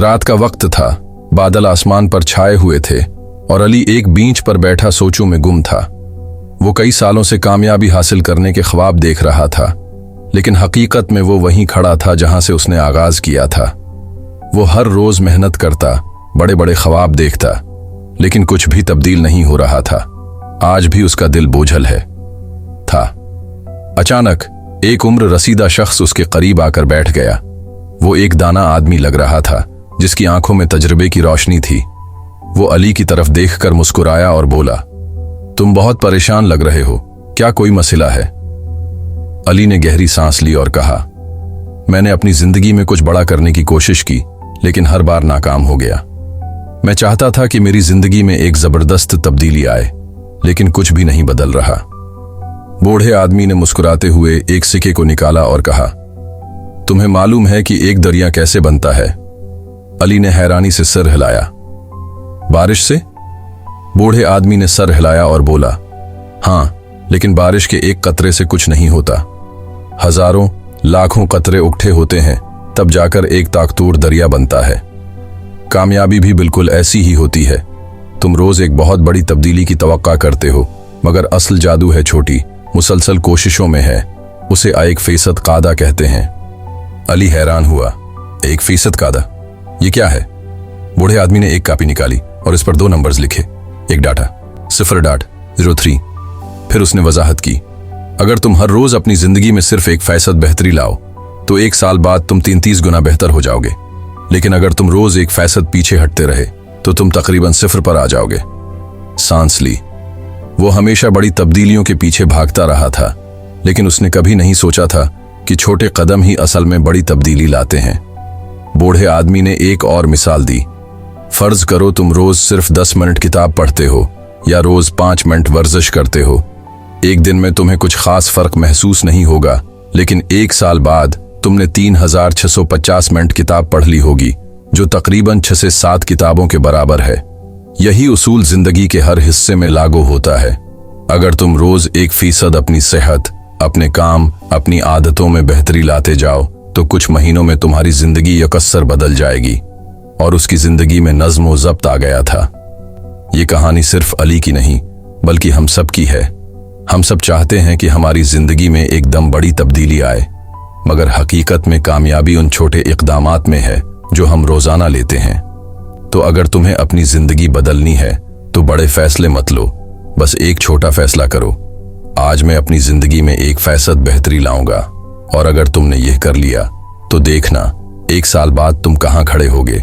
रात का वक्त था, बादल आसमान पर छाए हुए थे और अली एक बेंच पर बैठा सोचों में गुम था। वो कई सालों से कामयाबी हासिल करने के ख्वाब देख रहा था, लेकिन हकीकत में वो वहीं खड़ा था जहां से उसने आगाज किया था। वो हर रोज मेहनत करता, बड़े बड़े ख्वाब देखता, लेकिन कुछ भी तब्दील नहीं हो रहा था। आज भी उसका दिल बोझल है था। अचानक एक उम्र रसीदा शख्स उसके करीब आकर बैठ गया। वो एक दाना आदमी लग रहा था, जिसकी आंखों में तजर्बे की रोशनी थी। वो अली की तरफ देखकर मुस्कुराया और बोला, तुम बहुत परेशान लग रहे हो, क्या कोई मसला है? अली ने गहरी सांस ली और कहा, मैंने अपनी जिंदगी में कुछ बड़ा करने की कोशिश की, लेकिन हर बार नाकाम हो गया। मैं चाहता था कि मेरी जिंदगी में एक जबरदस्त तब्दीली आए, लेकिन कुछ भी नहीं बदल रहा। बूढ़े आदमी ने मुस्कुराते हुए एक सिक्के को निकाला और कहा, तुम्हें मालूम है कि एक दरिया कैसे बनता है? अली ने हैरानी से सर हिलाया। बारिश से? बूढ़े आदमी ने सर हिलाया और बोला, हाँ, लेकिन बारिश के एक कतरे से कुछ नहीं होता। हजारों लाखों कतरे इकट्ठे होते हैं, तब जाकर एक ताकतूर दरिया बनता है। कामयाबी भी बिल्कुल ऐसी ही होती है। तुम रोज एक बहुत बड़ी तब्दीली की तवक्का करते हो, मगर असल जादू है छोटी, मुसलसल कोशिशों में है। उसे 1% कादा कहते हैं। अली हैरान हुआ। 1% कादा? ये क्या है? बूढ़े आदमी ने एक कॉपी निकाली और इस पर 2 नंबर्स लिखे, एक डाटा 0.03। फिर उसने वजाहत की, अगर तुम हर रोज अपनी जिंदगी में सिर्फ 1% बेहतरी लाओ तो 1 साल बाद तुम 33 गुना बेहतर हो जाओगे, लेकिन अगर तुम रोज 1% पीछे हटते रहे तो तुम तकरीबन 0 पर आ जाओगे। सांस ली। वो हमेशा बड़ी तब्दीलियों के पीछे भागता रहा था, लेकिन उसने कभी नहीं सोचा था कि छोटे कदम ही असल में बड़ी तब्दीली लाते हैं। बूढ़े आदमी ने एक और मिसाल दी, फर्ज करो तुम रोज सिर्फ 10 मिनट किताब पढ़ते हो या रोज 5 मिनट वर्जिश करते हो। एक दिन में तुम्हें कुछ खास फर्क महसूस नहीं होगा, लेकिन 1 साल बाद तुमने 3650 मिनट किताब पढ़ ली होगी, जो तकरीबन 6 से 7 किताबों के बराबर है। यही उसूल जिंदगी के हर हिस्से में लागू होता है। अगर तुम रोज 1% अपनी सेहत, अपने काम, अपनी आदतों में बेहतरी लाते जाओ तो कुछ महीनों में तुम्हारी जिंदगी यकस्सर बदल जाएगी। और उसकी जिंदगी में नज्म व ज़ब्त आ गया था। ये कहानी सिर्फ अली की नहीं, बल्कि हम सब की है। हम सब चाहते हैं कि हमारी जिंदगी में एकदम बड़ी तब्दीली आए, मगर हकीकत में कामयाबी उन छोटे इक़दामात में है जो हम रोजाना लेते हैं। तो अगर तुम्हें अपनी जिंदगी बदलनी है तो बड़े फैसले मत लो, बस एक छोटा फैसला करो, आज मैं अपनी जिंदगी में 1% बेहतरी लाऊंगा। और अगर तुमने यह कर लिया तो देखना 1 साल बाद तुम कहां खड़े होगे।